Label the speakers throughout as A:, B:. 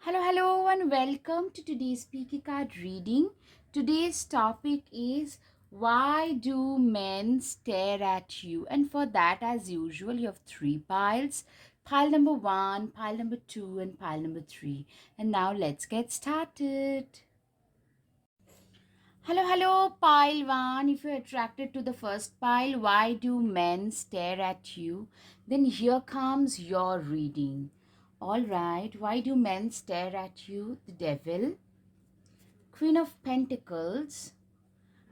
A: Hello, and welcome to today's Speaky Card reading. Today's topic is why do men stare at you? And for that, as usual, you have three piles: pile number one, pile number two, and pile number three. And now let's get started. Hello, pile one. If you're attracted to the first pile, why do men stare at you? Then here comes your reading. All right, why do men stare at you? The devil, Queen of Pentacles,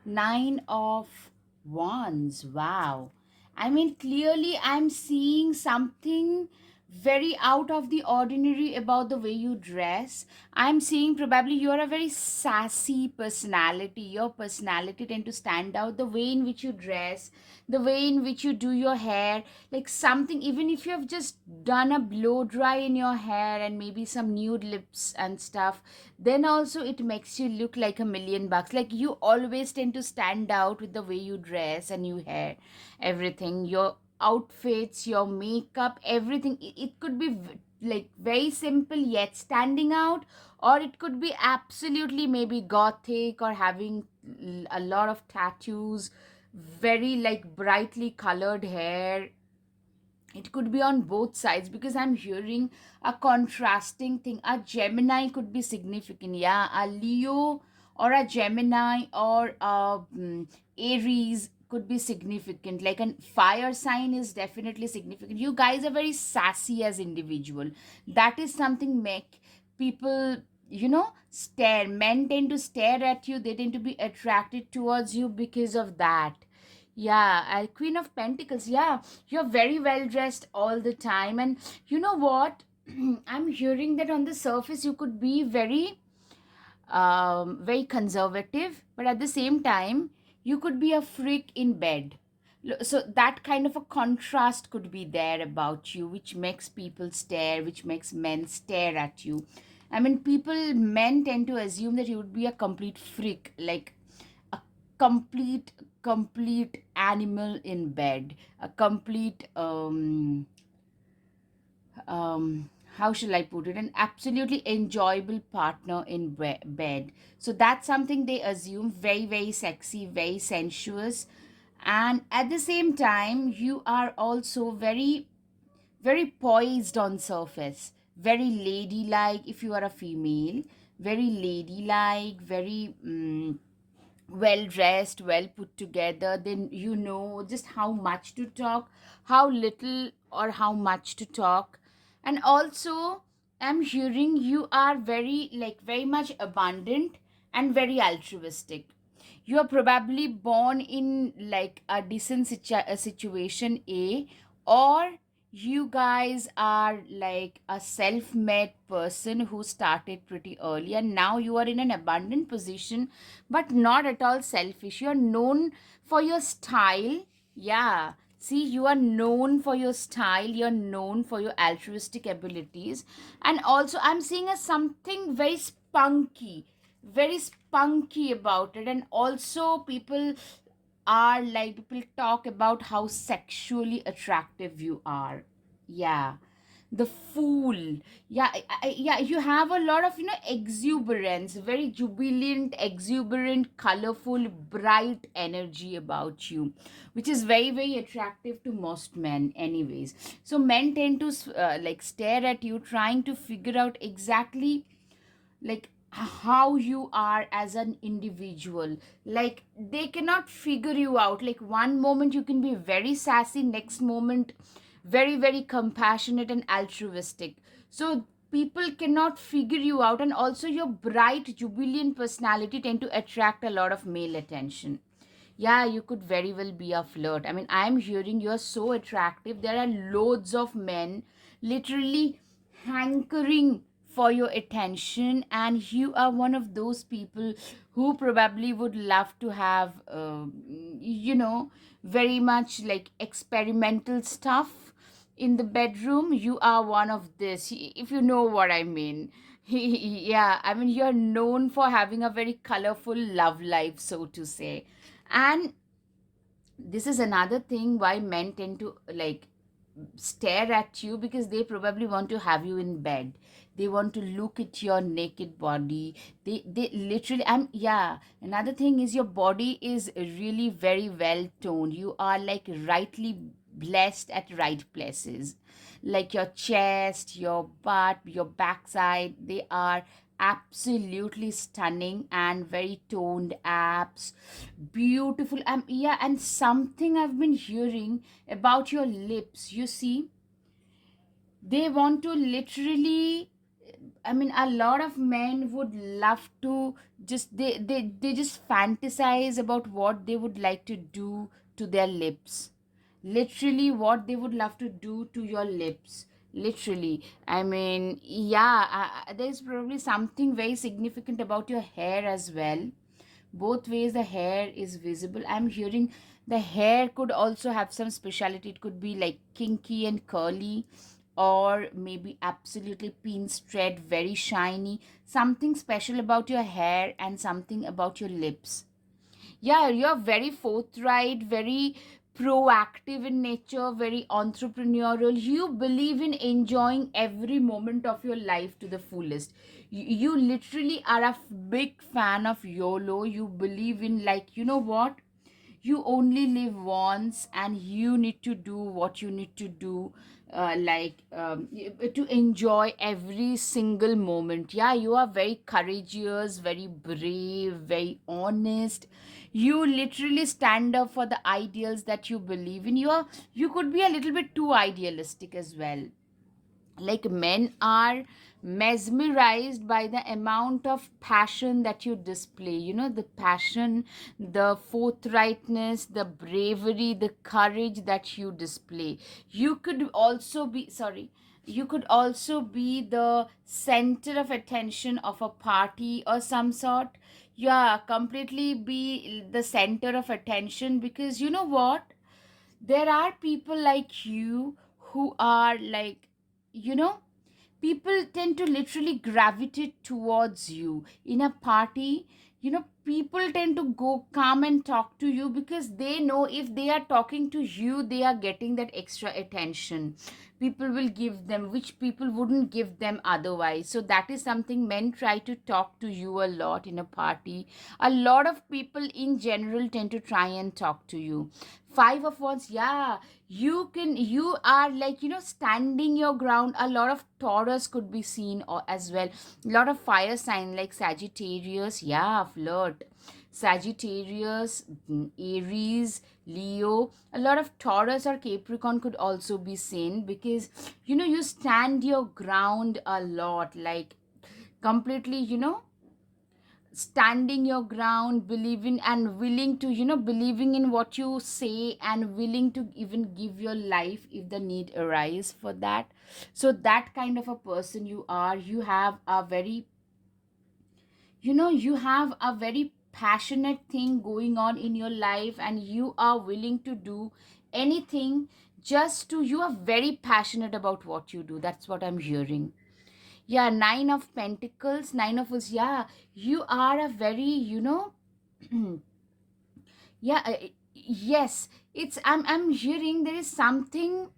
A: Nine of Wands. Wow. I mean, clearly, I'm seeing something very out of the ordinary about the way you dress. I'm seeing probably you're a very sassy personality. Your personality tend to stand out. The way in which you dress, the way in which you do your hair, like something, even if you have just done a blow dry in your hair and maybe some nude lips and stuff, then also it makes you look like $1,000,000. Like you always tend to stand out with the way you dress and you hair, everything, your outfits, your makeup, everything. It could be like very simple yet standing out, or it could be absolutely maybe gothic or having a lot of tattoos, very like brightly colored hair. It could be on both sides because I'm hearing a contrasting thing. A Gemini could be significant, yeah. A Leo or a Gemini or a Aries could be significant. Like a fire sign is definitely significant. You guys are very sassy as individual. That is something make people, stare. Men tend to stare at you. They tend to be attracted towards you because of that. Yeah, Queen of Pentacles. Yeah, you're very well dressed all the time. And you know what? I'm hearing that on the surface you could be very conservative, but at the same time, you could be a freak in bed. So that kind of a contrast could be there about you, which makes people stare, which makes men stare at you. I mean, men tend to assume that you would be a complete freak, like a complete, complete animal in bed, a complete how shall I put it, an absolutely enjoyable partner in bed. So that's something they assume, very, very sexy, very sensuous. And at the same time, you are also very, very poised on surface, very ladylike if you are a female, very ladylike, very well dressed, well put together. Then you know just how much to talk, how little or how much to talk. And also, I'm hearing you are very much abundant and very altruistic. You are probably born in like a decent situation A, or you guys are like a self-made person who started pretty early and now you are in an abundant position, but not at all selfish. You're known for your style. Yeah, see, you are known for your style, you're known for your altruistic abilities. And also I'm seeing a something very spunky about it. And also people talk about how sexually attractive you are. Yeah, the fool. Yeah, yeah, you have a lot of exuberance, very jubilant, exuberant, colorful, bright energy about you, which is very, very attractive to most men anyways. So men tend to like stare at you, trying to figure out exactly like how you are as an individual. Like they cannot figure you out. Like one moment you can be very sassy, next moment very, very compassionate and altruistic. So people cannot figure you out. And also your bright jubilant personality tend to attract a lot of male attention. Yeah, you could very well be a flirt. I mean, I'm hearing you're so attractive. There are loads of men literally hankering for your attention, and you are one of those people who probably would love to have, very much like experimental stuff in the bedroom. You are one of this, if you know what I mean. Yeah, I mean, you're known for having a very colorful love life, so to say. And this is another thing why men tend to like stare at you, because they probably want to have you in bed. They want to look at your naked body. They literally, yeah, another thing is your body is really very well toned. You are like rightly blessed at right places, like your chest, your butt, your backside. They are absolutely stunning and very toned abs, beautiful. Yeah, and something I've been hearing about your lips, you see, they want to literally, I mean, a lot of men would love to just, they just fantasize about what they would like to do to their lips. Literally, what they would love to do to your lips. Literally. I mean, yeah, there's probably something very significant about your hair as well. Both ways the hair is visible. I'm hearing the hair could also have some speciality. It could be like kinky and curly, or maybe absolutely pin straight, very shiny. Something special about your hair and something about your lips. Yeah, you're very forthright, very proactive in nature, very entrepreneurial. You believe in enjoying every moment of your life to the fullest. You literally are a big fan of YOLO. You believe in, like, you know what, you only live once and you need to do what you need to do, to enjoy every single moment. Yeah, you are very courageous, very brave, very honest. You literally stand up for the ideals that you believe in. You could be a little bit too idealistic as well. Like, men are mesmerized by the amount of passion that you display, you know, the passion, the forthrightness, the bravery, the courage that you display. You could also be, sorry, you could also be the center of attention of a party or some sort. Yeah, completely be the center of attention, because you know what, there are people like you who are like, you know, people tend to literally gravitate towards you in a party. You know, people tend to go come and talk to you because they know if they are talking to you, they are getting that extra attention. People will give them, which people wouldn't give them otherwise. So that is something, men try to talk to you a lot in a party. A lot of people in general tend to try and talk to you. Five of wands, yeah, you are like, you know, standing your ground. A lot of Taurus could be seen, or as well a lot of fire sign like Sagittarius, yeah, flirt. Sagittarius, Aries, Leo, a lot of Taurus or Capricorn could also be seen, because you know, you stand your ground a lot, like completely, you know, standing your ground, believing and willing to, you know, believing in what you say and willing to even give your life if the need arise for that. So that kind of a person you are. You have a very, you know, you have a very passionate thing going on in your life, and you are willing to do anything just to, you are very passionate about what you do. That's what I'm hearing. Yeah, nine of pentacles, nine of us, yeah, you are a very, you know, yeah, yes, it's, I'm hearing there is something.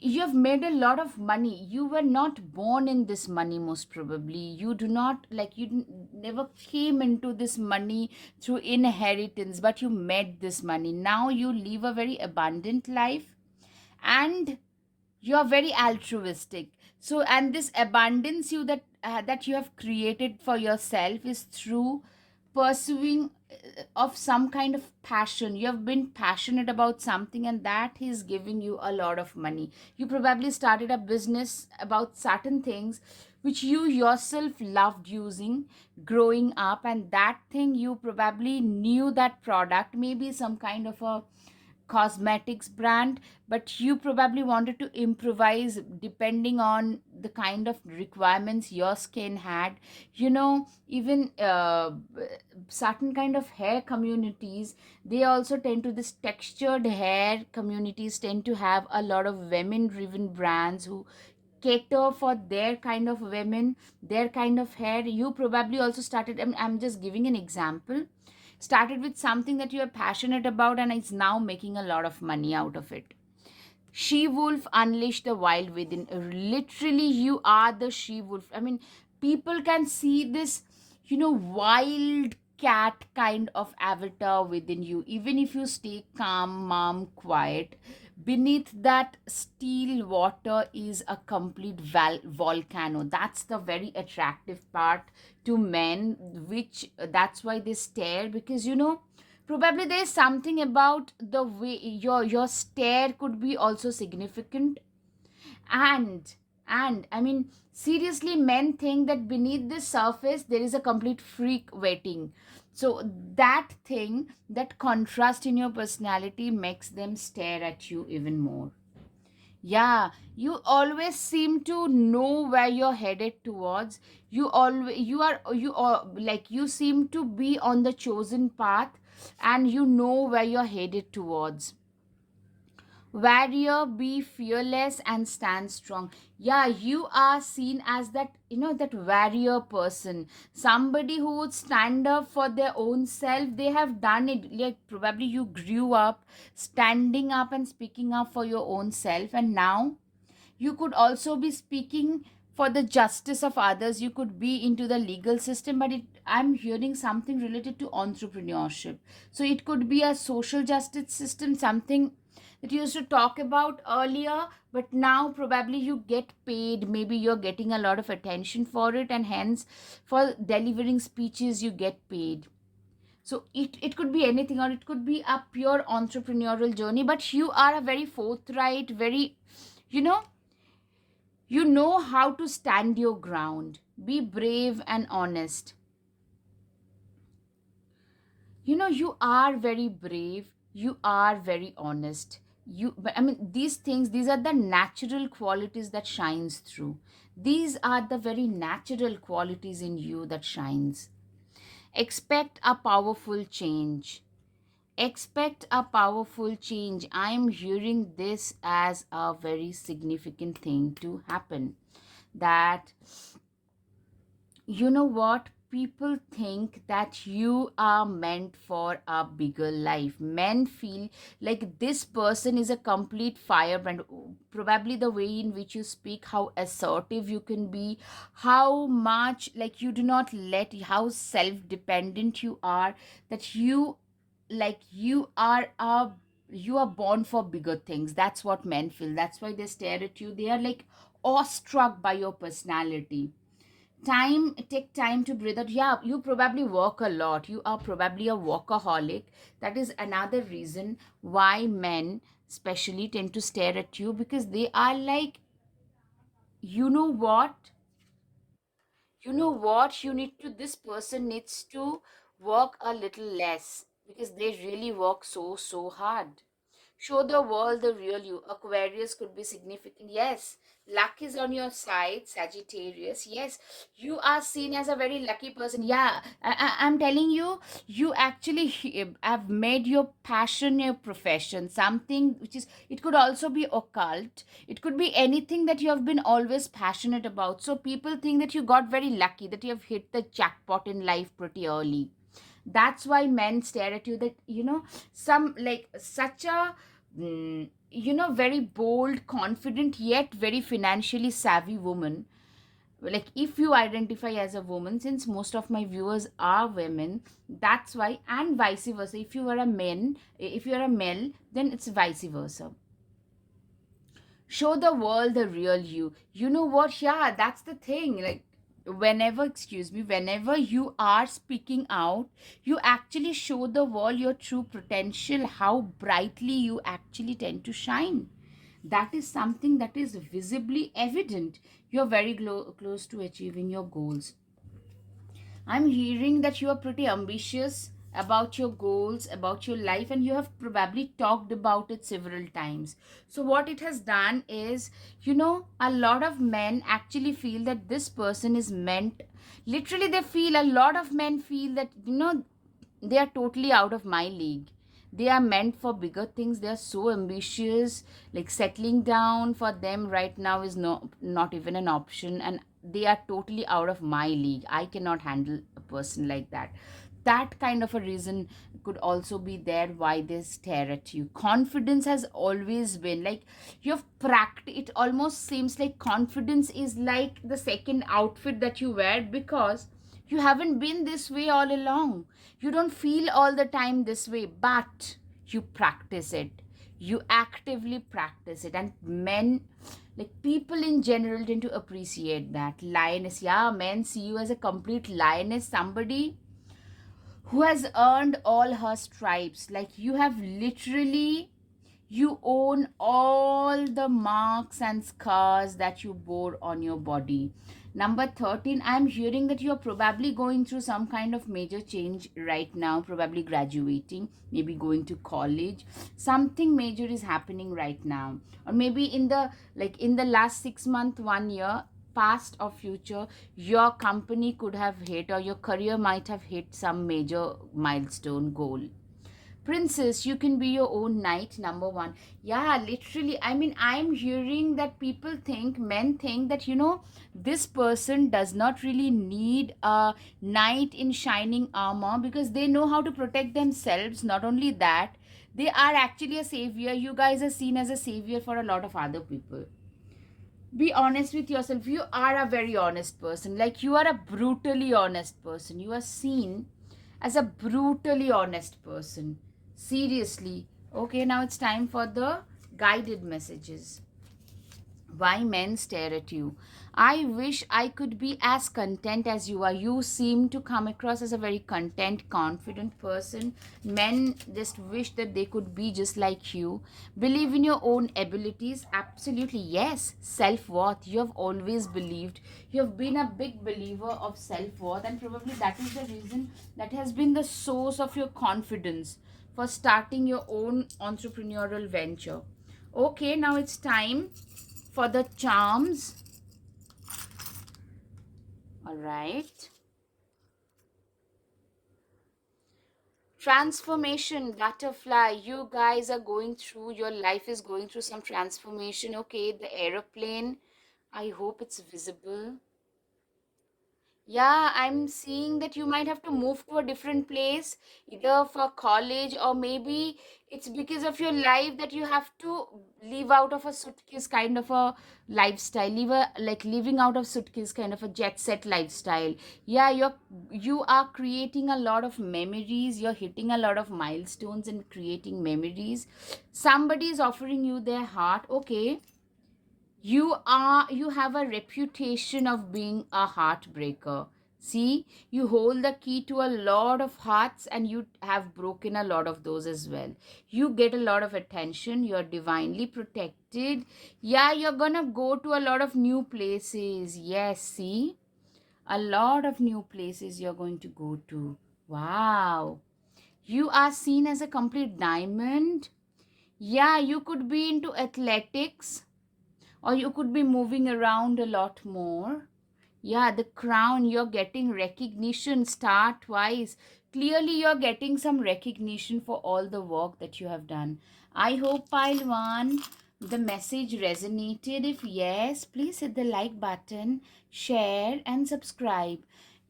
A: You have made a lot of money. You were not born in this money, most probably. You do not, like, you never came into this money through inheritance, but you made this money. Now you live a very abundant life, and you are very altruistic. So, and this abundance you that you have created for yourself is through pursuing of some kind of passion. You have been passionate about something, and that is giving you a lot of money. You probably started a business about certain things which you yourself loved using growing up, and that thing, you probably knew that product, maybe some kind of a cosmetics brand, but you probably wanted to improvise depending on the kind of requirements your skin had. You know, even certain kind of hair communities, they also tend to, this textured hair communities tend to have a lot of women driven brands who cater for their kind of women, their kind of hair. You probably also started, I'm just giving an example, started with something that you are passionate about, and it's now making a lot of money out of it. She wolf, unleash the wild within. Literally, you are the she wolf. I mean, people can see this, wild cat kind of avatar within you. Even if you stay calm, mom, quiet, beneath that still water is a complete volcano. That's the very attractive part to men, which that's why they stare, because probably there's something about the way your stare could be also significant. And and I mean, seriously, men think that beneath the surface there is a complete freak waiting. So that thing, that contrast in your personality, makes them stare at you even more. Yeah, you always seem to know where you're headed towards. You like, you seem to be on the chosen path, and you know where you're headed towards. Warrior, be fearless and stand strong. Yeah, you are seen as that, that warrior person, somebody who would stand up for their own self. They have done it, like probably you grew up standing up and speaking up for your own self, and now you could also be speaking for the justice of others. You could be into the legal system, but I'm hearing something related to entrepreneurship. So it could be a social justice system, something that you used to talk about earlier, but now probably you get paid. Maybe you're getting a lot of attention for it, and hence for delivering speeches you get paid. So it could be anything, or it could be a pure entrepreneurial journey, but you are a very forthright, very, you know you know how to stand your ground. Be brave and honest. You are very brave. You are very honest. But I mean, these things, these are the natural qualities that shines through. These are the very natural qualities in you that shines. Expect a powerful change. Expect a powerful change. I am hearing this as a very significant thing to happen. That, what, people think that you are meant for a bigger life. Men feel like this person is a complete firebrand. Probably the way in which you speak, how assertive you can be, how much, like, you do not let, how self dependent you are, that you are born for bigger things. That's what men feel. That's why they stare at you. They are like awestruck by your personality. Take time to breathe out. Yeah, you probably work a lot. You are probably a workaholic. That is another reason why men especially tend to stare at you, because they are like, you know what you need to this person needs to work a little less, because they really work so hard. Show the world the real you. Aquarius could be significant. Yes, luck is on your side. Sagittarius. Yes, you are seen as a very lucky person. Yeah, I'm telling you, you actually have made your passion your profession. Something which is, it could also be occult. It could be anything that you have been always passionate about. So people think that you got very lucky, that you have hit the jackpot in life pretty early. That's why men stare at you, that some, like, such a very bold, confident, yet very financially savvy woman. Like, if you identify as a woman, since most of my viewers are women, that's why. And vice versa, if you are a male, then it's vice versa. Show the world the real you. You know what? Yeah, that's the thing. Like, whenever you are speaking out, you actually show the world your true potential, how brightly you actually tend to shine. That is something that is visibly evident. You're very close to achieving your goals. I'm hearing that you are pretty ambitious about your goals, about your life, and you have probably talked about it several times. So, what it has done is, a lot of men actually feel that this person is meant. Literally, a lot of men feel that, they are totally out of my league. They are meant for bigger things. They are so ambitious. Like, settling down for them right now is not even an option, and they are totally out of my league. I cannot handle a person like that. that kind of a reason could also be there why they stare at you. Confidence has always been like you've practiced. It almost seems like confidence is like the second outfit that you wear, because you haven't been this way all along. You don't feel all the time this way, but you practice it. You actively practice it. And men, like people in general, tend to appreciate that. Lioness, yeah, men see you as a complete lioness, somebody who has earned all her stripes. Like you have literally, you own all the marks and scars that you bore on your body. Number 13, I'm hearing that you're probably going through some kind of major change right now, probably graduating, maybe going to college. Something major is happening right now. Or maybe in the in the last 6 month, 1 year, past or future, your company could have hit, or your career might have hit some major milestone goal. Princess, you can be your own knight, number one. Yeah, literally. I mean, I'm hearing that people think, men think that, this person does not really need a knight in shining armor, because they know how to protect themselves. Not only that, they are actually a savior. You guys are seen as a savior for a lot of other people. Be honest with yourself. You are a very honest person. Like, you are a brutally honest person. You are seen as a brutally honest person. Seriously. Okay, now it's time for the guided messages. Why men stare at you. I wish I could be as content as you are. You seem to come across as a very content, confident person. Men just wish that they could be just like you. Believe in your own abilities. Absolutely, yes. Self worth. You have always believed. You have been a big believer of self worth, and probably that is the reason, that has been the source of your confidence for starting your own entrepreneurial venture. Okay, now it's time for the charms. All right. Transformation, butterfly. You guys are going through, your life is going through some transformation. Okay, the aeroplane. I hope it's visible. Yeah, I'm seeing that you might have to move to a different place, either for college, or maybe it's because of your life that you have to live out of a suitcase kind of a lifestyle, living out of suitcase kind of a jet set lifestyle. Yeah, you are creating a lot of memories. You're hitting a lot of milestones and creating memories. Somebody is offering you their heart. Okay, you have a reputation of being a heartbreaker. See, you hold the key to a lot of hearts, and you have broken a lot of those as well. You get a lot of attention. You're divinely protected. Yeah, you're gonna go to a lot of new places. Yes, see, a lot of new places you're going to go to. Wow, you are seen as a complete diamond. Yeah, you could be into athletics, or you could be moving around a lot more. Yeah, the crown, you're getting recognition star twice. Clearly, you're getting some recognition for all the work that you have done. I hope, pile one, the message resonated. If yes, please hit the like button, share, and subscribe.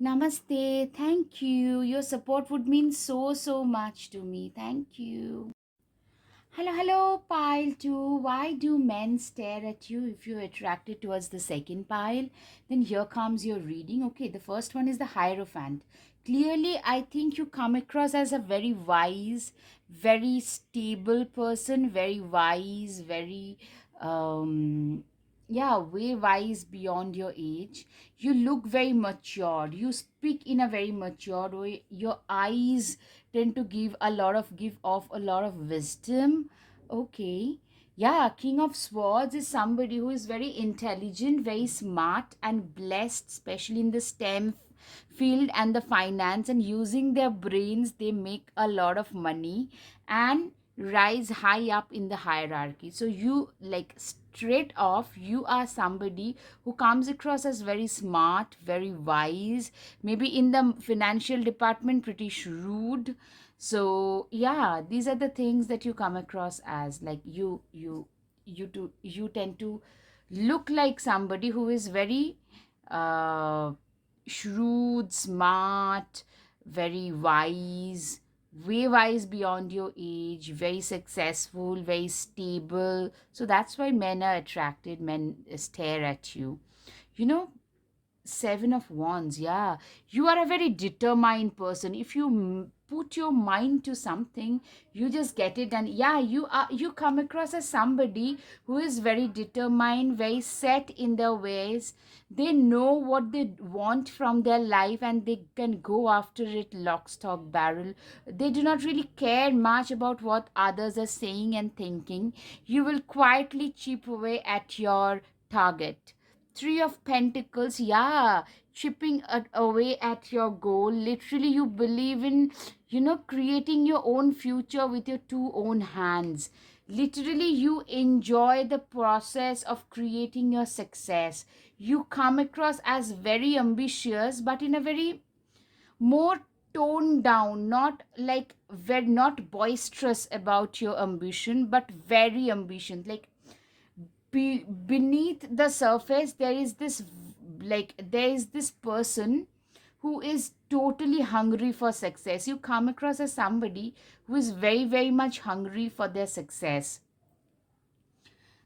A: Namaste. Thank you. Your support would mean so, so much to me. Thank you. Hello, hello, pile two. Why do men stare at you? If you're attracted towards the second pile, then here comes your reading. Okay, the first one is the Hierophant. Clearly, I think you come across as a very wise, very stable person, very wise, very, yeah, way wise beyond your age. You look very matured. You speak in a very matured way. Your eyes tend to give off a lot of wisdom. Okay, yeah, King of Swords is somebody who is very intelligent, very smart, and blessed, especially in the STEM field and the finance. And using their brains, they make a lot of money and rise high up in the hierarchy. So you, like, straight off, you are somebody who comes across as very smart, very wise, maybe in the financial department pretty shrewd. So yeah, these are the things that you come across as. Like, you tend to look like somebody who is very uh shrewd, smart, very wise, way wise beyond your age, very successful, very stable. So that's why men are attracted, men stare at you. You know, Seven of Wands, yeah. You are a very determined person. If you put your mind to something, you just get it done. Yeah, you come across as somebody who is very determined, very set in their ways. They know what they want from their life and they can go after it lock, stock, barrel. They do not really care much about what others are saying and thinking. You will quietly chip away at your target. Three of Pentacles, yeah, chipping away at your goal. Literally, you believe in, creating your own future with your two own hands. Literally, you enjoy the process of creating your success. You come across as very ambitious, but in a very more toned down, not like very not boisterous about your ambition, but very ambition. Like beneath the surface there is this person who is totally hungry for success. You come across as somebody who is very very much hungry for their success,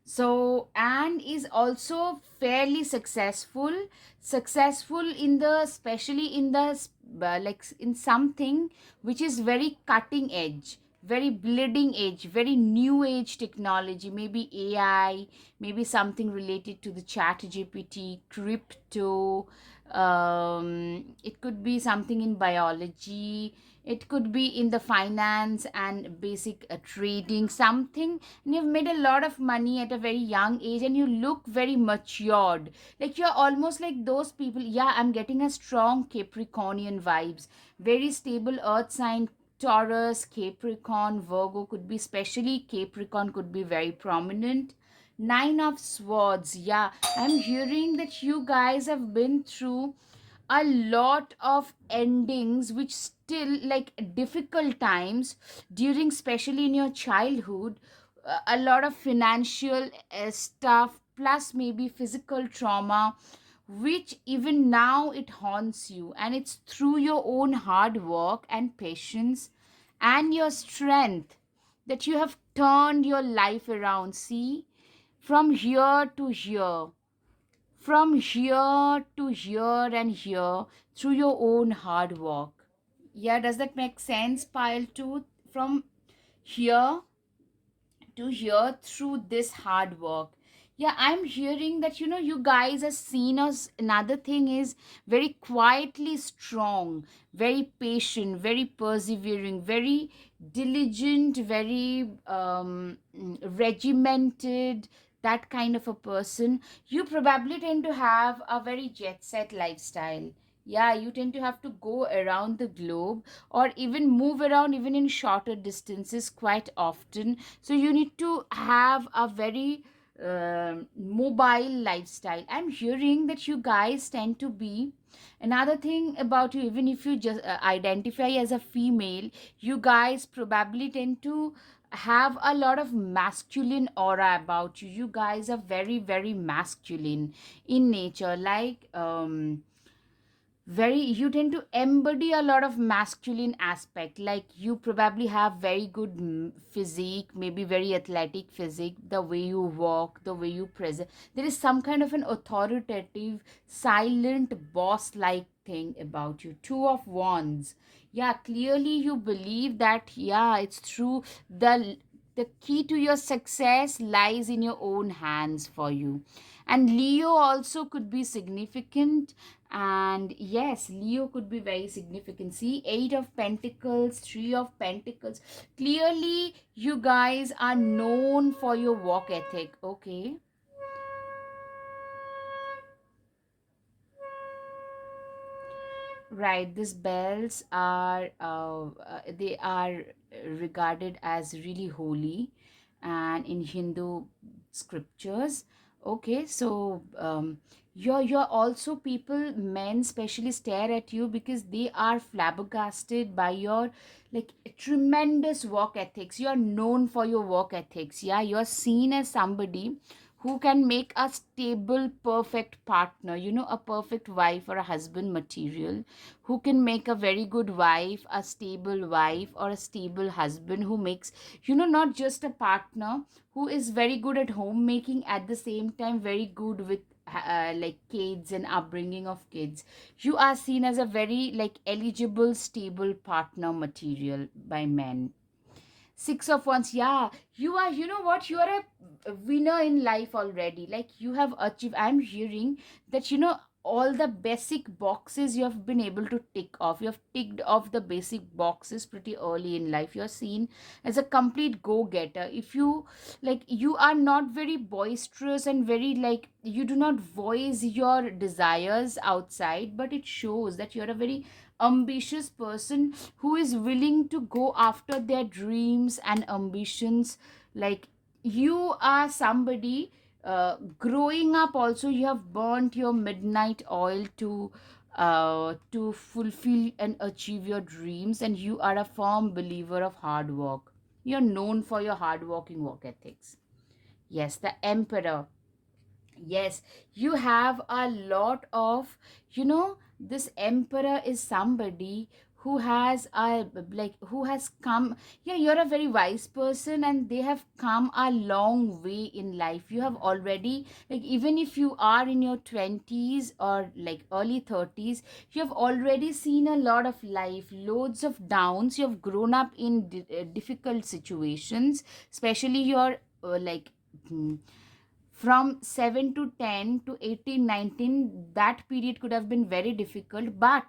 A: so and is also fairly successful in the especially in the in something which is very cutting edge, very bleeding edge, very new age technology, maybe AI, maybe something related to the chat gpt, crypto. It could be something in biology, it could be in the finance and basic trading something. And you've made a lot of money at a very young age and you look very matured, like you're almost like those people. Yeah, I'm getting a strong Capricornian vibes, very stable earth sign. Taurus, Capricorn, Virgo could be, especially Capricorn could be very prominent. Nine of Swords, yeah, I'm hearing that you guys have been through a lot of endings which still like difficult times during, especially in your childhood. A lot of financial stuff plus maybe physical trauma which even now it haunts you, and it's through your own hard work and patience and your strength that you have turned your life around. See, from here to here, from here to here and here, through your own hard work. Yeah, does that make sense, pile 2? From here to here through this hard work. Yeah, I'm hearing that you guys are seen as, another thing is, very quietly strong, very patient, very persevering, very diligent, very regimented, that kind of a person. You probably tend to have a very jet set lifestyle. Yeah, you tend to have to go around the globe or even move around even in shorter distances quite often. So you need to have a very mobile lifestyle. I'm hearing that you guys tend to be, another thing about you, even if you just identify as a female, you guys probably tend to have a lot of masculine aura about you. You guys are very very masculine in nature, like very, you tend to embody a lot of masculine aspect, like you probably have very good physique, maybe very athletic physique, the way you walk, the way you present, there is some kind of an authoritative silent boss like thing about you. Two of Wands, yeah, clearly you believe that, yeah, it's true. The key to your success lies in your own hands for you. And Leo also could be significant. And yes, Leo could be very significant. See, Eight of Pentacles, Three of Pentacles. Clearly, you guys are known for your work ethic. Okay. Right, these bells are they are regarded as really holy, and in Hindu scriptures. Okay, so you're also, people, men especially, stare at you because they are flabbergasted by your like tremendous work ethics. You're known for your work ethics. Yeah, you're seen as somebody who can make a stable, perfect partner, a perfect wife or a husband material, who can make a very good wife, a stable wife, or a stable husband who makes, not just a partner who is very good at homemaking, at the same time very good with like kids and upbringing of kids. You are seen as a very like eligible, stable partner material by men. Six of Wands, yeah, you are, you know what, you are a winner in life already. Like you have achieved, I'm hearing that, all the basic boxes you have been able to tick off. You have ticked off the basic boxes pretty early in life. You're seen as a complete go-getter. If you like, you are not very boisterous and very like, you do not voice your desires outside, but it shows that you're a very ambitious person who is willing to go after their dreams and ambitions. Like you are somebody, growing up also you have burnt your midnight oil to fulfill and achieve your dreams, and you are a firm believer of hard work. You're known for your hard working work ethics. Yes, the emperor. Yes, you have a lot of, this emperor is somebody who has a like who has come. Yeah, you're a very wise person, and they have come a long way in life. You have already, like, even if you are in your 20s or like early 30s, you have already seen a lot of life, loads of downs. You have grown up in difficult situations, especially your hmm, from 7 to 10 to 18, 19. That period could have been very difficult, but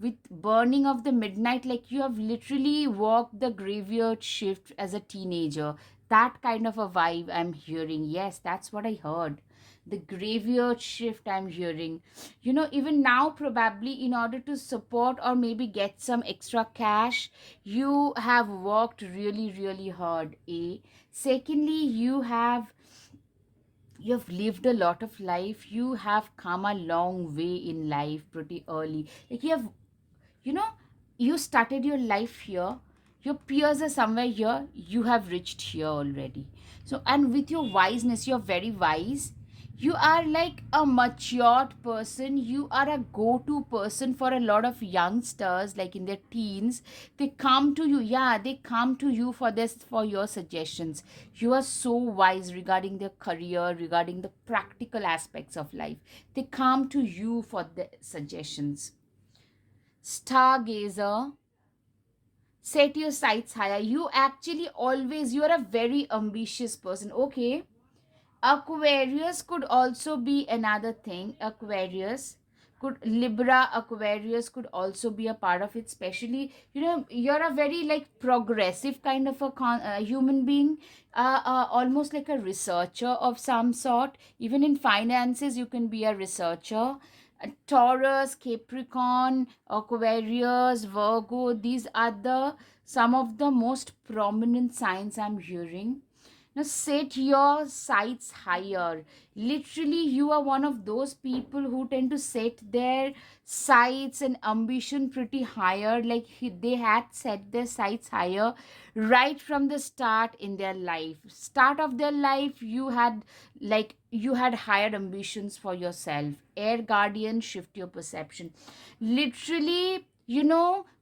A: with burning of the midnight, like you have literally walked the graveyard shift as a teenager. That kind of a vibe I'm hearing. Yes, that's what I heard. The graveyard shift I'm hearing. Even now, probably in order to support or maybe get some extra cash, you have worked really, really hard. Secondly, you have lived a lot of life. You have come a long way in life pretty early. Like you know you started your life here, your peers are somewhere here, you have reached here already. So, and with your wiseness, you're very wise. You are like a matured person. You are a go-to person for a lot of youngsters, like in their teens. They come to you, yeah, they come to you for this, for your suggestions. You are so wise regarding their career, regarding the practical aspects of life. They come to you for the suggestions. Stargazer, set your sights higher. You actually always, you are a very ambitious person. Okay, Aquarius could also be another thing. Aquarius could also be a part of it. Especially, you're a very like progressive kind of a human being, almost like a researcher of some sort. Even in finances, you can be a researcher. Taurus, Capricorn, Aquarius, Virgo, these are the some of the most prominent signs I'm hearing. Now set your sights higher. Literally, you are one of those people who tend to set their sights and ambition pretty higher. Like they had set their sights higher right from the start in their life. Start of their life, you had higher ambitions for yourself. Air guardian, shift your perception. Literally,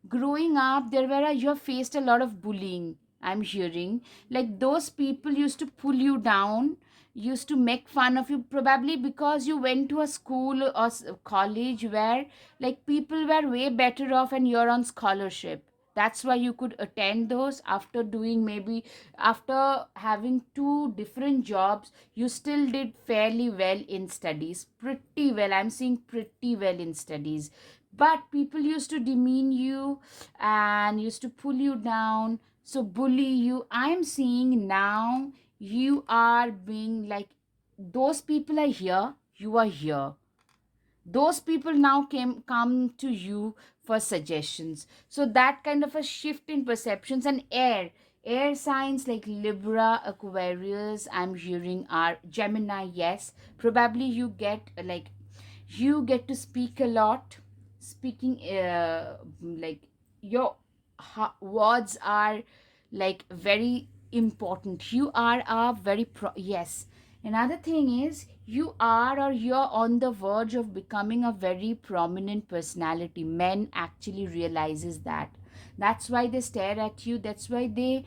A: growing up, you have faced a lot of bullying. I'm hearing like those people used to pull you down, used to make fun of you, probably because you went to a school or college where like people were way better off and you're on scholarship. That's why you could attend those. After doing, maybe after having two different jobs, you still did fairly well in studies. Pretty well, I'm seeing pretty well in studies. But people used to demean you and used to pull you down, so bully you. I'm seeing now you are being like, those people are here, you are here. Those people now come to you for suggestions. So that kind of a shift in perceptions. And air signs like Libra, Aquarius, I'm hearing, are Gemini. Yes, probably you get to speak a lot. Speaking, like your words are like very important. You are a very yes. Another thing is, you are or you're on the verge of becoming a very prominent personality. Men actually realizes that. That's why they stare at you. That's why they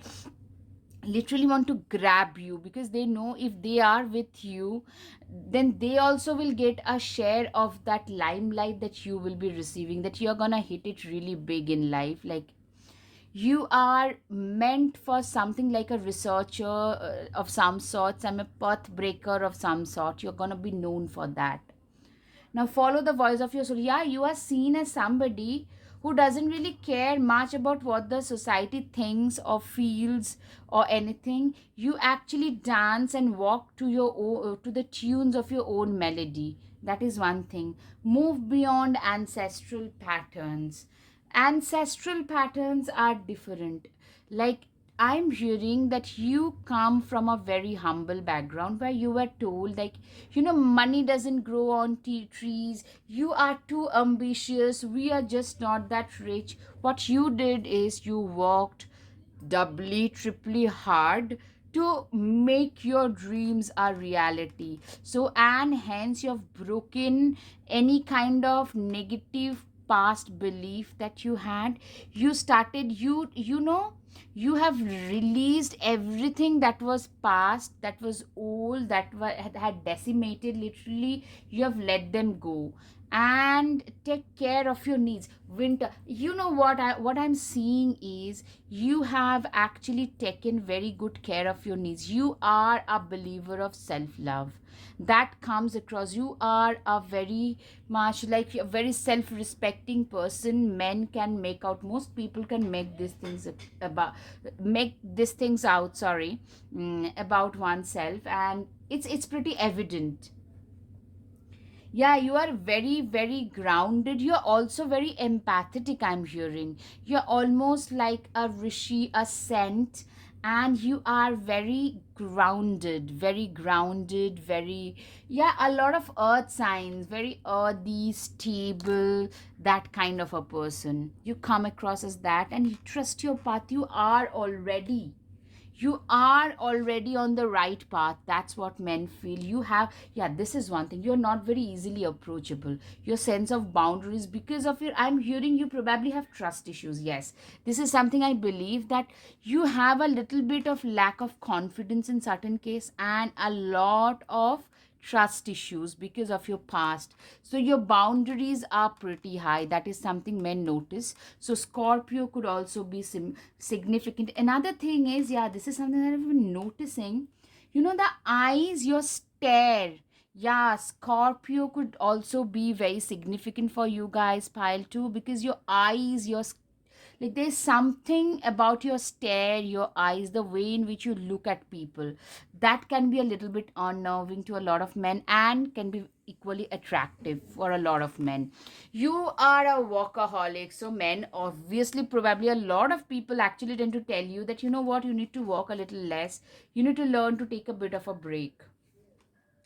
A: literally want to grab you, because they know if they are with you, then they also will get a share of that limelight that you will be receiving, that you're gonna hit it really big in life. Like, you are meant for something like a researcher of some sort, some a path breaker of some sort. You're gonna be known for that. Now follow the voice of your soul. Yeah, you are seen as somebody who doesn't really care much about what the society thinks or feels or anything. You actually dance and walk to your to the tunes of your own melody. That is one thing. Move beyond ancestral patterns. Ancestral patterns are different. Like, I'm hearing that you come from a very humble background where you were told, like, money doesn't grow on trees. You are too ambitious. We are just not that rich. What you did is you worked doubly, triply hard to make your dreams a reality. So, and hence you've broken any kind of negative past belief that you had. You started, you have released everything that was past, that was old, that had decimated. Literally, you have let them go and take care of your needs. Winter, what I'm seeing is, you have actually taken very good care of your needs. You are a believer of self love. That comes across. You are a very much like a very self respecting person. Men can make out, most people can make these things about, make these things out, sorry, about oneself, and it's pretty evident. Yeah, you are very, very grounded. You're also very empathetic, I'm hearing. You're almost like a rishi, a saint, and you are very grounded, very, yeah, a lot of earth signs, very earthy, stable, that kind of a person. You come across as that, and you trust your path. You are already on the right path. That's what men feel. You have, yeah, this is one thing. You're not very easily approachable. Your sense of boundaries, because of your, I'm hearing you probably have trust issues. Yes, this is something I believe, that you have a little bit of lack of confidence in certain case, and a lot of trust issues because of your past. So your boundaries are pretty high. That is something men notice. So Scorpio could also be significant. Another thing is, yeah, this is something that I've been noticing. The eyes, your stare. Yeah, Scorpio could also be very significant for you guys, pile too, because your eyes, like, there's something about your stare, your eyes, the way in which you look at people, that can be a little bit unnerving to a lot of men, and can be equally attractive for a lot of men. You are a workaholic, so men, obviously, probably a lot of people actually tend to tell you that, you know what, you need to work a little less, you need to learn to take a bit of a break.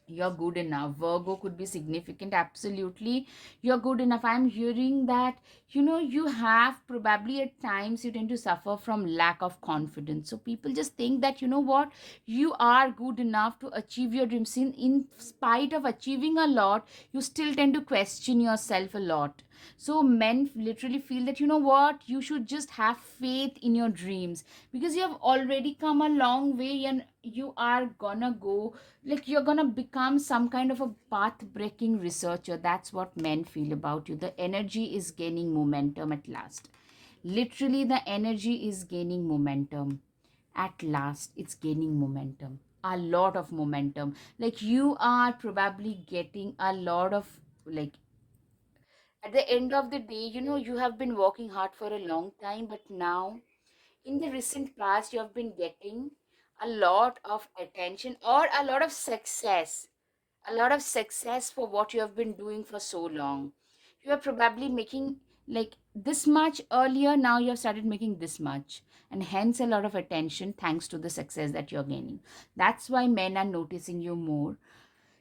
A: You're good enough. Virgo could be significant, absolutely. You're good enough. I'm hearing that, you have probably at times, you tend to suffer from lack of confidence. So people just think that, you know what, you are good enough to achieve your dreams. In spite of achieving a lot, you still tend to question yourself a lot. So men literally feel that, you know what, you should just have faith in your dreams, because you have already come a long way, and you are gonna go, like, you're gonna become some kind of a path breaking researcher. That's what men feel about you. The energy is gaining momentum at last. Literally, the energy is gaining momentum. At last, it's gaining momentum, a lot of momentum. Like, you are probably getting a lot of, like, at the end of the day, you have been working hard for a long time, but now, in the recent past, you have been getting a lot of attention or a lot of success for what you have been doing for so long. You are probably making, like, this much earlier. Now you have started making this much, and hence a lot of attention thanks to the success that you're gaining. That's why men are noticing you more.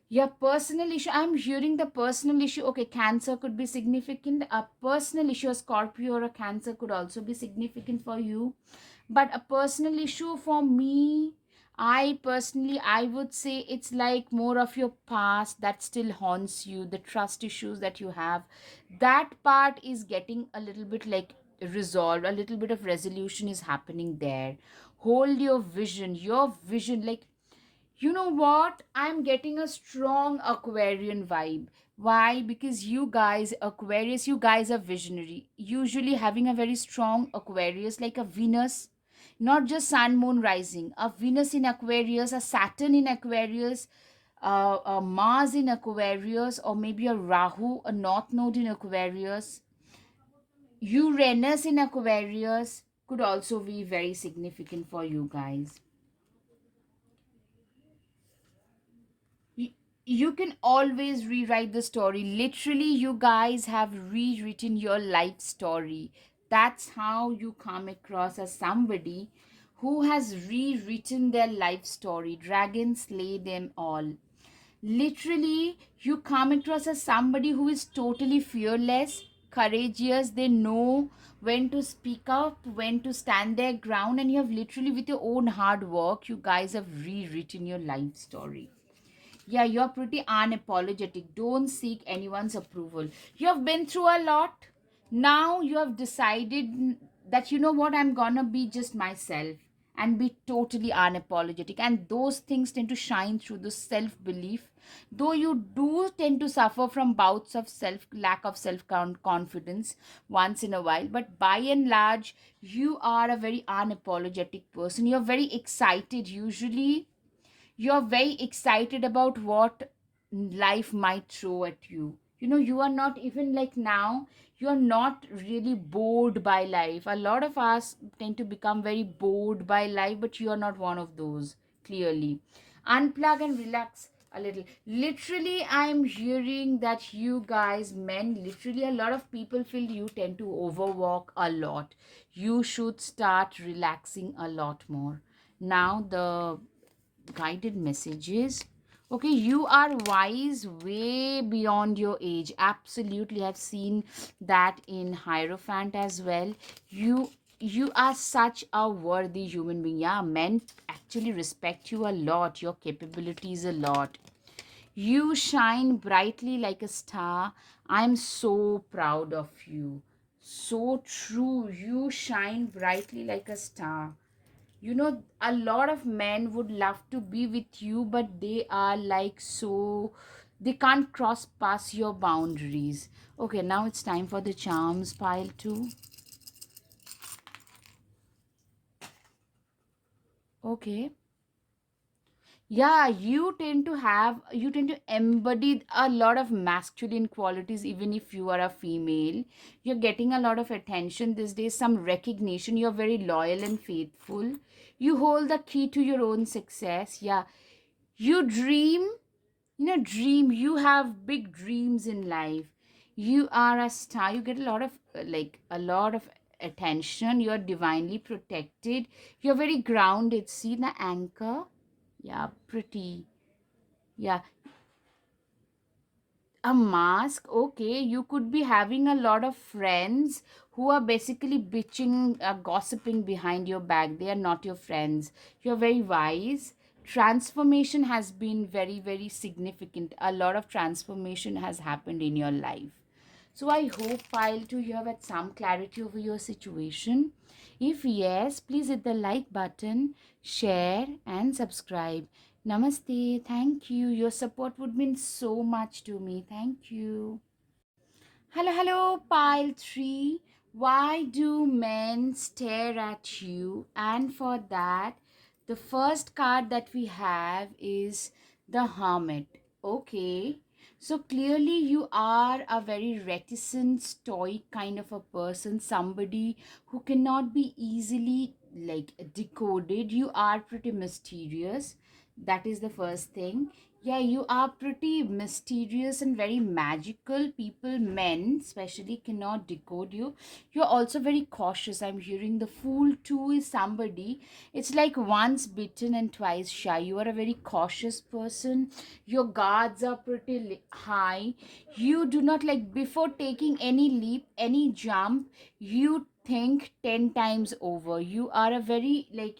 A: Your personal issue, I'm hearing the personal issue. Okay, cancer could be significant. A personal issue, a Scorpio or a Cancer, could also be significant for you. But a personal issue for me, I personally, I would say it's like more of your past that still haunts you, the trust issues that you have. That part is getting a little bit like resolved, a little bit of resolution is happening there. Hold your vision, like, you know what? I'm getting a strong Aquarian vibe. Why? Because you guys, Aquarius, you guys are visionary. Usually having a very strong Aquarius, like a Venus, not just Sun, Moon, Rising, a Venus in Aquarius, a Saturn in Aquarius, a Mars in Aquarius, or maybe a Rahu, a North Node in Aquarius, Uranus in Aquarius could also be very significant for you guys. y- you can always rewrite the story. Literally, you guys have rewritten your life story. That's how you come across as somebody who has rewritten their life story. Dragons slay them all. Literally, you come across as somebody who is totally fearless, courageous. They know when to speak up, when to stand their ground, and you have literally, with your own hard work, you guys have rewritten your life story. Yeah, you're pretty unapologetic. Don't seek anyone's approval. You have been through a lot. Now you have decided that, you know what, I'm gonna be just myself and be totally unapologetic. And those things tend to shine through the self belief. Though you do tend to suffer from bouts of lack of self confidence once in a while, but by and large, you are a very unapologetic person. You're very excited usually. You're very excited about what life might throw at you. You know, you are not even like now, you're not really bored by life. A lot of us tend to become very bored by life, but you're not one of those, clearly. Unplug and relax a little. Literally, I'm hearing that you guys, men, literally, a lot of people feel you tend to overwork a lot. You should start relaxing a lot more. Now, the guided messages. Okay, you are wise way beyond your age. Absolutely, I've seen that in Hierophant as well. You are such a worthy human being. Yeah, men actually respect you a lot, your capabilities a lot. You shine brightly like a star. I'm so proud of you. So true, you shine brightly like a star. You know, a lot of men would love to be with you, but they are like, so they can't cross past your boundaries. Okay, now it's time for the charms pile too. Okay. Yeah, you tend to embody a lot of masculine qualities even if you are a female. You're getting a lot of attention these days, some recognition. You're very loyal and faithful. You hold the key to your own success. Yeah, you dream. You have big dreams in life. You are a star. You get a lot of a lot of attention. You're divinely protected. You're very grounded. See the anchor? Yeah, pretty. Yeah, a mask. Okay, you could be having a lot of friends who are basically bitching, gossiping behind your back. They are not your friends. You're very wise. Transformation has been very, very significant. A lot of transformation has happened in your life. So I hope, Pile 2, you have had some clarity over your situation. If yes, please hit the like button, share, and subscribe. Namaste. Thank you. Your support would mean so much to me. Thank you. Hello, hello, pile 3. Why do men stare at you? And for that, the first card that we have is the Hermit. Okay. So clearly, you are a very reticent, stoic kind of a person, somebody who cannot be easily like decoded. You are pretty mysterious. That is the first thing. Yeah, you are pretty mysterious and very magical. People, men especially, cannot decode you. You're also very cautious. I'm hearing the Fool too is somebody. It's like once bitten and twice shy. You are a very cautious person. Your guards are pretty high. You do not like, before taking any leap, any jump, you think 10 times over. You are a very, like,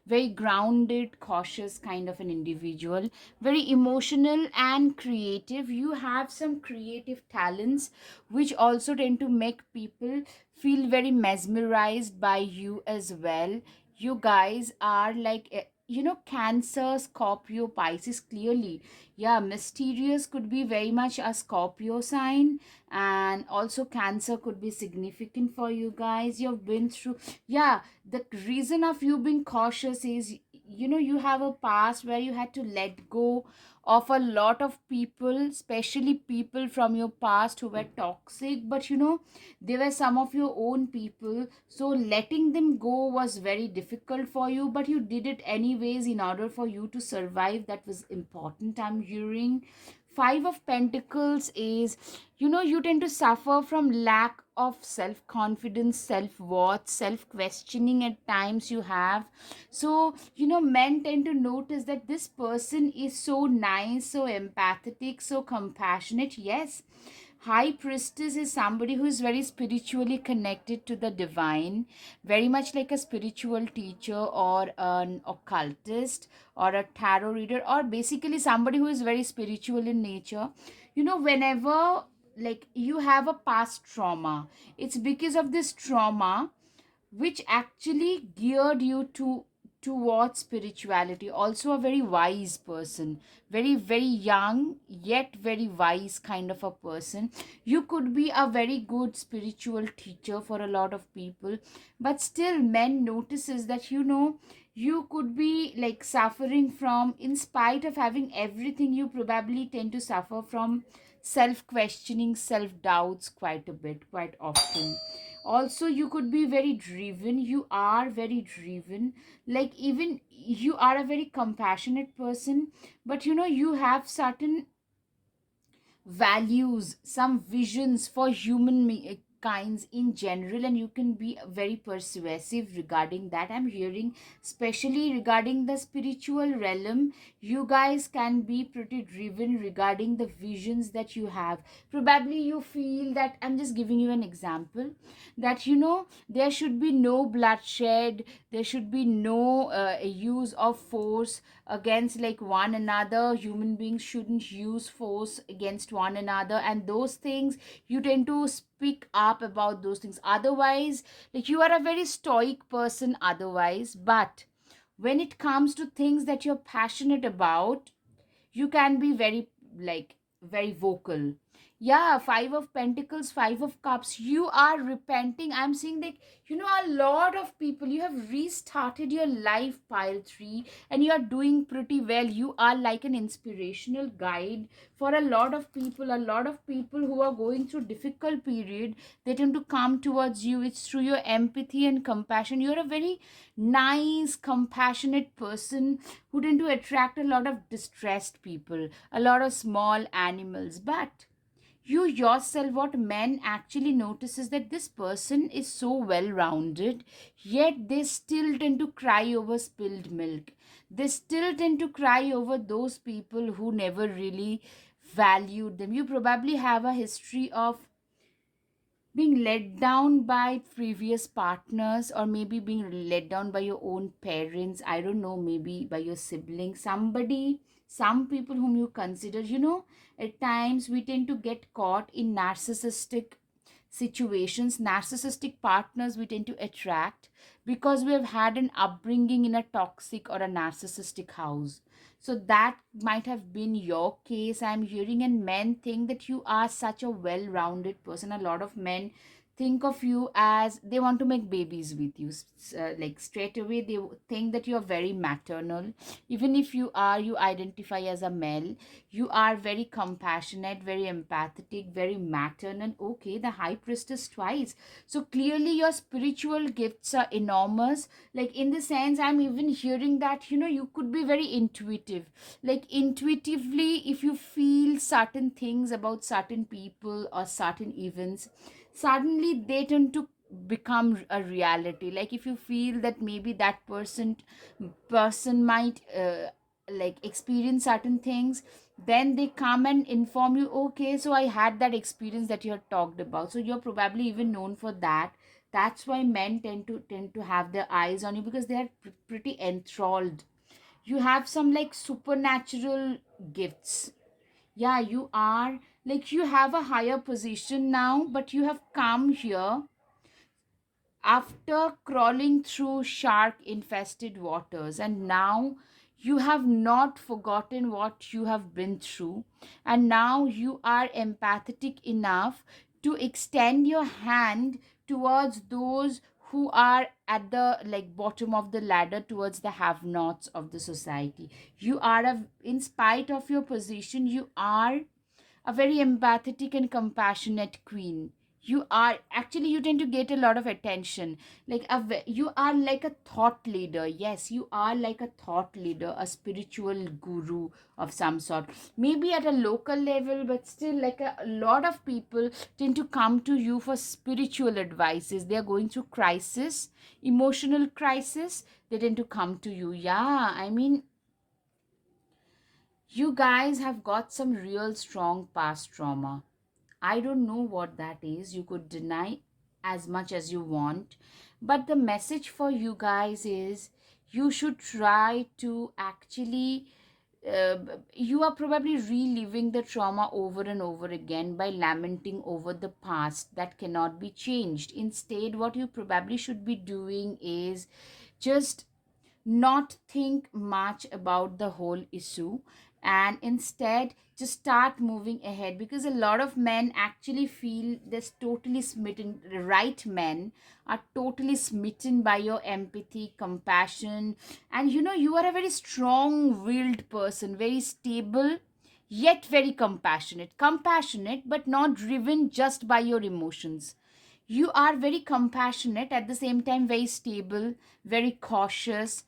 A: very grounded, cautious kind of an individual, very emotional and creative. You have some creative talents which also tend to make people feel very mesmerized by you as well. You guys are like, Cancer, Scorpio, Pisces, clearly. Yeah, mysterious could be very much a Scorpio sign, and also Cancer could be significant for you guys. You've been through, yeah, the reason of you being cautious is, you have a past where you had to let go of a lot of people, especially people from your past who were toxic, but they were some of your own people. So letting them go was very difficult for you, but you did it anyways in order for you to survive. That was important, I'm hearing. Five of Pentacles is, you tend to suffer from lack of self confidence, self worth, self questioning at times you have. So men tend to notice that this person is so nice, so empathetic, so compassionate. Yes, High Priestess is somebody who is very spiritually connected to the divine, very much like a spiritual teacher or an occultist or a tarot reader, or basically somebody who is very spiritual in nature. Whenever, like, you have a past trauma, it's because of this trauma which actually geared you towards spirituality. Also a very wise person, very very young yet very wise kind of a person. You could be a very good spiritual teacher for a lot of people, but still men notices that you could be like suffering from, in spite of having everything, you probably tend to suffer from self questioning, self doubts quite a bit, quite often. Also, you could be very driven. You are very driven. Like, even you are a very compassionate person, but you have certain values, some visions for kinds in general, and you can be very persuasive regarding that, I'm hearing. Especially regarding the spiritual realm, you guys can be pretty driven regarding the visions that you have. Probably you feel that, I'm just giving you an example, that there should be no bloodshed, there should be no use of force against like one another. Human beings shouldn't use force against one another, and those things, you tend to speak up about those things. Otherwise, like, you are a very stoic person otherwise, but when it comes to things that you're passionate about, you can be very, like, very vocal. Yeah, Five of Pentacles, Five of Cups, you are repenting. I'm seeing, like, a lot of people, you have restarted your life, pile 3, and you are doing pretty well. You are like an inspirational guide for a lot of people. A lot of people who are going through difficult period, they tend to come towards you. It's through your empathy and compassion. You're a very nice, compassionate person who tend to attract a lot of distressed people, a lot of small animals. But you yourself, what men actually notice is that this person is so well rounded, yet they still tend to cry over spilled milk. They still tend to cry over those people who never really valued them. You probably have a history of being let down by previous partners, or maybe being let down by your own parents, I don't know, maybe by your siblings, somebody, some people whom you consider. At times we tend to get caught in narcissistic situations, narcissistic partners we tend to attract because we have had an upbringing in a toxic or a narcissistic house. So that might have been your case, I'm hearing. And men think that you are such a well rounded person. A lot of men think of you as they want to make babies with you. Like, straight away they think that you are very maternal. Even if you identify as a male, you are very compassionate, very empathetic, very maternal. Okay, the High Priestess twice. So clearly your spiritual gifts are enormous. Like, in the sense, I'm even hearing that you could be very intuitive. Like, intuitively, if you feel certain things about certain people or certain events, suddenly they tend to become a reality. Like, if you feel that maybe that person might like experience certain things, then they come and inform you, okay, so I had that experience that you had talked about, so you're probably even known for that. That's why men tend to have their eyes on you, because they are pretty enthralled. You have some like supernatural gifts. Yeah, you are, like, you have a higher position now, but you have come here after crawling through shark infested waters, and now you have not forgotten what you have been through, and now you are empathetic enough to extend your hand towards those who are at the like bottom of the ladder, towards the have nots of the society. You are in spite of your position, you are a very empathetic and compassionate queen. You are actually, you tend to get a lot of attention, like you are like a thought leader. Yes, you are like a thought leader, a spiritual guru of some sort, maybe at a local level, but still, like a lot of people tend to come to you for spiritual advices. They are going through crisis, emotional crisis, they tend to come to you. Yeah, I mean, you guys have got some real strong past trauma. I don't know what that is. You could deny as much as you want. But the message for you guys is, you should try to actually. Uh, you are probably reliving the trauma over and over again by lamenting over the past that cannot be changed. Instead, what you probably should be doing is just not think much about the whole issue, and instead just start moving ahead, because a lot of men actually feel this totally smitten. The right men are totally smitten by your empathy, compassion, and you are a very strong willed person, very stable, yet very compassionate, but not driven just by your emotions. You are very compassionate, at the same time very stable, very cautious,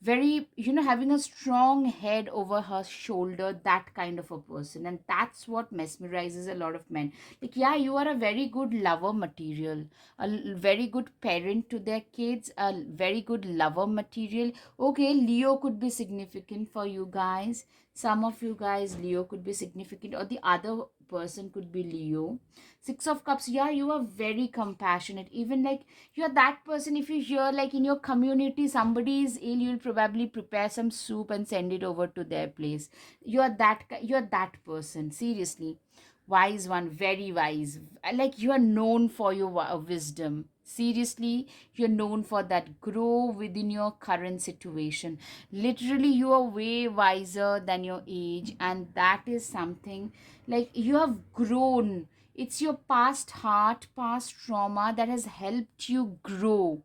A: very, having a strong head over her shoulder, that kind of a person. And that's what mesmerizes a lot of men. Like, yeah, you are a very good lover material, very good parent to their kids, a very good lover material. Okay, Leo could be significant for you guys. Some of you guys, Leo could be significant, or the other person could be Leo. Six of Cups, yeah, you are very compassionate. Even like, you're that person, if you hear like in your community somebody is ill, you'll probably prepare some soup and send it over to their place. You're that person, seriously. Wise one, very wise. Like, you are known for your wisdom. Seriously, you're known for that. Grow within your current situation. Literally, you are way wiser than your age, and that is something, like, you have grown. It's your past heart, past trauma that has helped you grow.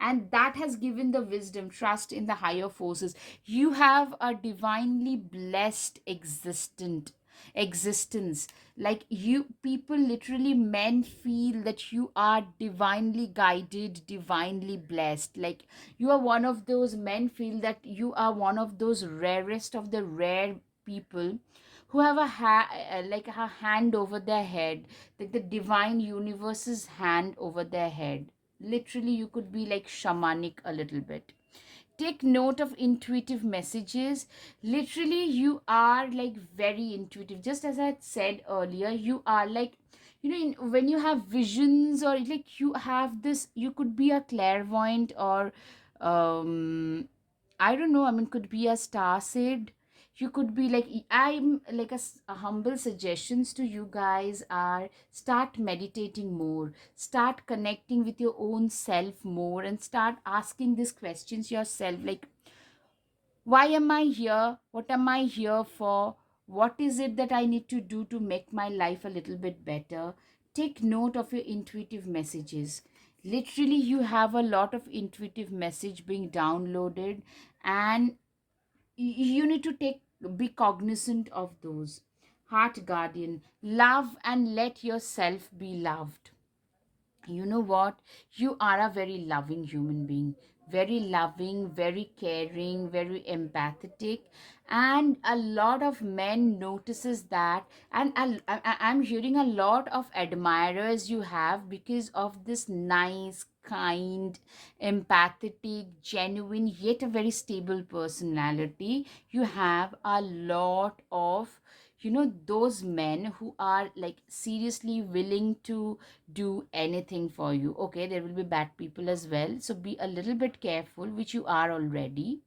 A: And that has given the wisdom, trust in the higher forces. You have a divinely blessed existence. Like, you people, literally men feel that you are divinely guided, divinely blessed. Like, you are one of those men, feel that you are one of those rarest of the rare people who have like a hand over their head, like the divine universe's hand over their head. Literally, you could be like shamanic a little bit. Take note of intuitive messages. Literally, you are like very intuitive, just as I had said earlier. You are like, when you have visions, or like you have this, you could be a clairvoyant, or I don't know, I mean, could be a star seed. You could be like, I'm like a humble suggestions to you guys are, start meditating more, start connecting with your own self more, and start asking these questions yourself, like, why am I here? What am I here for? What is it that I need to do to make my life a little bit better? Take note of your intuitive messages. Literally, you have a lot of intuitive message being downloaded, and you need to be cognizant of those. Heart guardian, love and let yourself be loved. You know what, you are a very loving human being, very loving, very caring, very empathetic, and a lot of men notices that. And I'm hearing a lot of admirers you have because of this nice, kind, empathetic, genuine, yet a very stable personality. You have a lot of, those men who are like seriously willing to do anything for you. Okay, there will be bad people as well, so be a little bit careful, which you are already.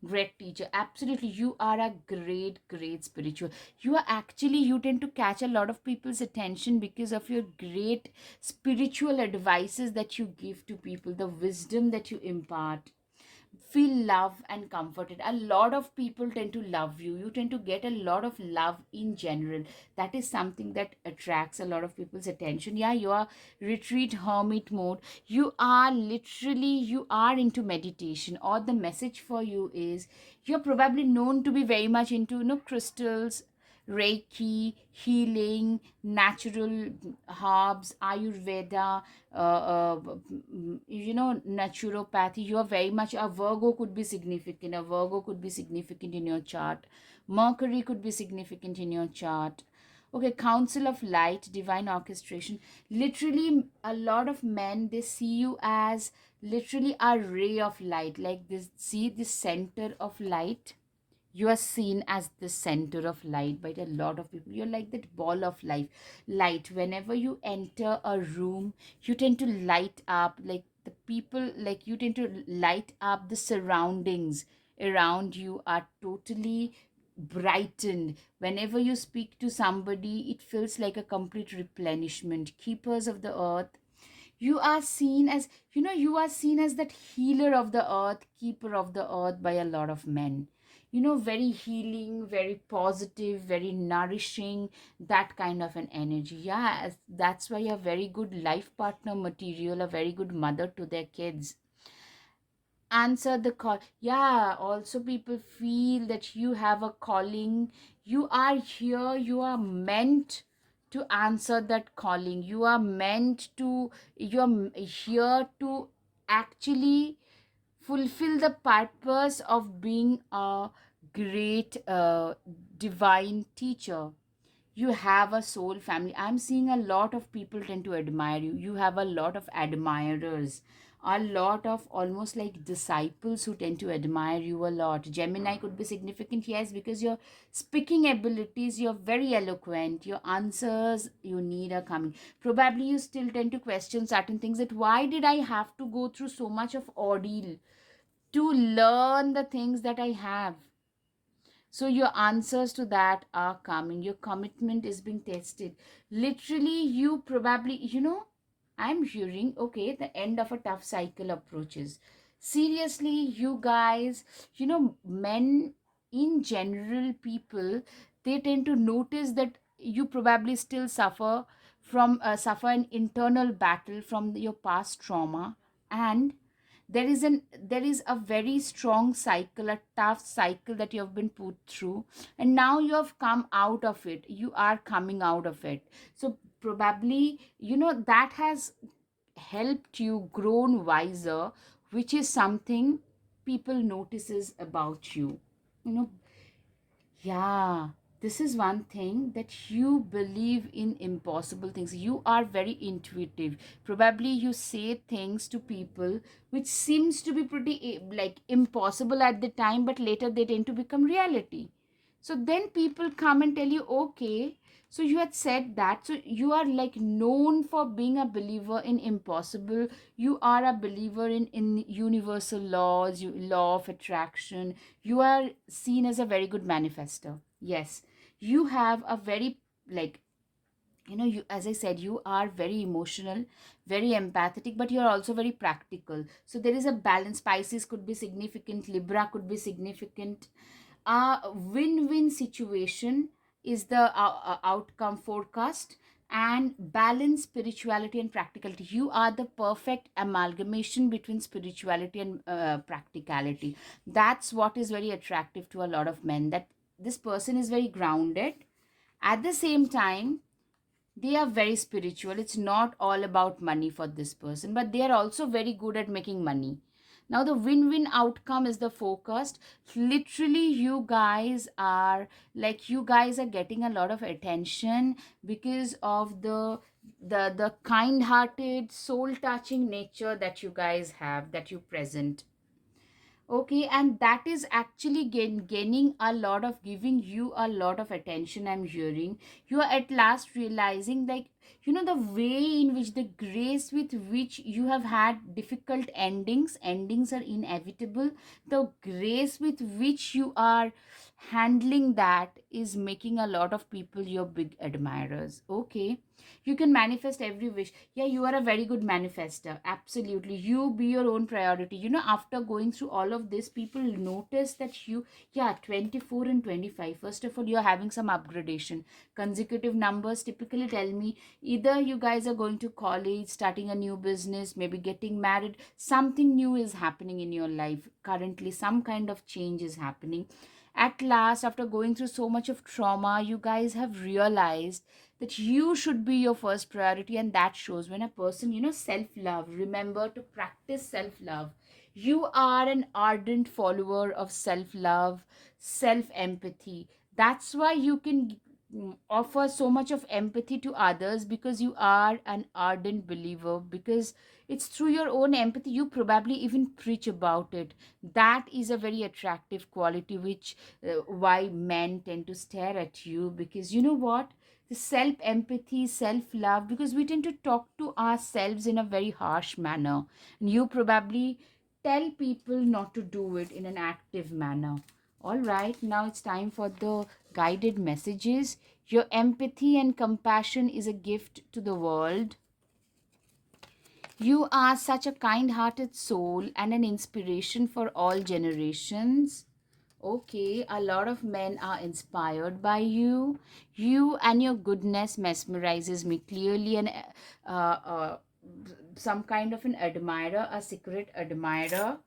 A: Great teacher, absolutely, you are a great spiritual. You are actually, you tend to catch a lot of people's attention because of your great spiritual advices that you give to people, the wisdom that you impart. Feel love and comforted. A lot of people tend to love you. You tend to get a lot of love in general. That is something that attracts a lot of people's attention. Yeah, you are retreat hermit mode. You are literally, you are into meditation, or the message for you is you're probably known to be very much into, crystals, Reiki, healing, natural herbs, Ayurveda, naturopathy. You are very much a Virgo, could be significant. A Virgo could be significant in your chart. Mercury could be significant in your chart. Okay, Council of Light, Divine Orchestration. Literally, a lot of men, they see you as literally a ray of light. Like this, see this center of light, you are seen as the center of light by a lot of people. You're like that ball of light. Whenever you enter a room, you tend to light up, like the people, like you tend to light up, the surroundings around you are totally brightened. Whenever you speak to somebody, it feels like a complete replenishment. Keepers of the earth, you are seen as, you are seen as that healer of the earth, keeper of the earth by a lot of men. Very healing, very positive, very nourishing, that kind of an energy. Yeah, that's why you're very good life partner material, a very good mother to their kids. Answer the call. Yeah, also people feel that you have a calling. You are here, you are meant to answer that calling. You are meant to, you're here to actually fulfill the purpose of being a great divine teacher. You have a soul family. I'm seeing a lot of people tend to admire you. You have a lot of admirers, a lot of almost like disciples who tend to admire you a lot. Gemini could be significant, yes, because your speaking abilities, you're very eloquent, your answers you need are coming. Probably you still tend to question certain things, that why did I have to go through so much of ordeal to learn the things that I have. So your answers to that are coming. Your commitment is being tested. Literally, you probably, I'm hearing, okay, the end of a tough cycle approaches. Seriously, you guys, men in general, people, they tend to notice that you probably still suffer an internal battle from your past trauma, and there is a very strong cycle, a tough cycle that you have been put through, and now you have come out of it, you are coming out of it. So probably, that has helped you grown wiser, which is something people notices about you. you know yeah, this is one thing, that you believe in impossible things. You are very intuitive. Probably you say things to people which seems to be pretty like impossible at the time, but later they tend to become reality. So then people come and tell you, okay, so you had said that. So you are like known for being a believer in impossible. You are a believer in universal laws, law of attraction. You are seen as a very good manifester. Yes, you have a very, like, you, as I said, you are very emotional, very empathetic, but you're also very practical. So there is a balance. Pisces could be significant, Libra could be significant. A win-win situation is the outcome forecast. And balance, spirituality and practicality. You are the perfect amalgamation between spirituality and practicality. That's what is very attractive to a lot of men, that this person is very grounded. At the same time, They are very spiritual. It's not all about money for this person, but they are also very good at making money. Now the win-win outcome is the focused. Literally, you guys are getting a lot of attention because of the kind-hearted, soul-touching nature that you guys have, that you present. Okay, and that is actually gaining a lot of, giving you a lot of attention. I'm hearing you are at last realizing, like, the way in which, the grace with which you have had difficult endings are inevitable. The grace with which you are handling that is making a lot of people your big admirers. Okay, you can manifest every wish. Yeah, you are a very good manifester. Absolutely. You be your own priority. After going through all of this, people notice that yeah, 24 and 25. First of all, you're having some upgradation. Consecutive numbers typically tell me either you guys are going to college, starting a new business, maybe getting married. Something new is happening in your life. Currently, some kind of change is happening. At last, after going through so much of trauma, you guys have realized that you should be your first priority. And that shows when a person, self love. Remember to practice self love. You are an ardent follower of self love, self empathy. That's why you can offer so much of empathy to others, because you are an ardent believer, because it's through your own empathy you probably even preach about it. That is a very attractive quality, which why men tend to stare at you, because you know what, the self empathy, self love, because we tend to talk to ourselves in a very harsh manner. And you probably tell people not to do it in an active manner. All right, now it's time for the guided messages. Your empathy and compassion is a gift to the world. You are such a kind hearted soul and an inspiration for all generations. Okay, a lot of men are inspired by you. You and your goodness mesmerizes me clearly, and some kind of an admirer, a secret admirer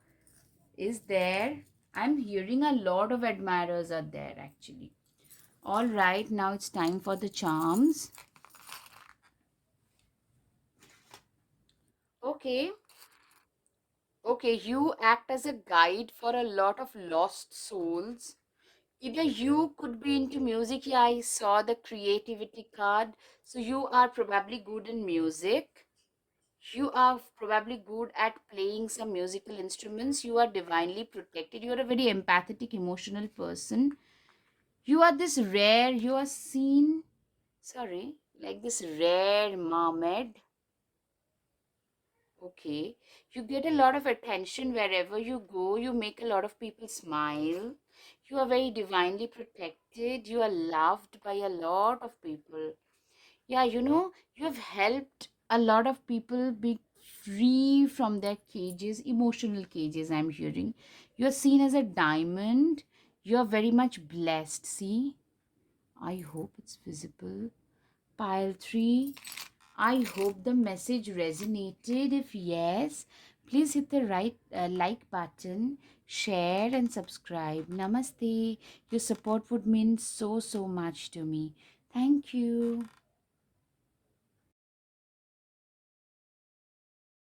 A: is there. I'm hearing a lot of admirers are there actually. All right, now it's time for the charms. Okay, okay, you act as a guide for a lot of lost souls. Either you could be into music. Yeah, I saw the creativity card. So you are probably good in music. You are probably good at playing some musical instruments. You are divinely protected. You are a very empathetic, emotional person. You are seen, sorry, like this rare mermaid. Okay. You get a lot of attention wherever you go. You make a lot of people smile. You are very divinely protected. You are loved by a lot of people. Yeah, you have helped a lot of people be free from their cages, emotional cages, I'm hearing. You're seen as a diamond. You're very much blessed. See? I hope it's visible. Pile 3. I hope the message resonated. If yes, please hit the right like button, share, and subscribe. Namaste. Your support would mean so, so much to me. Thank you.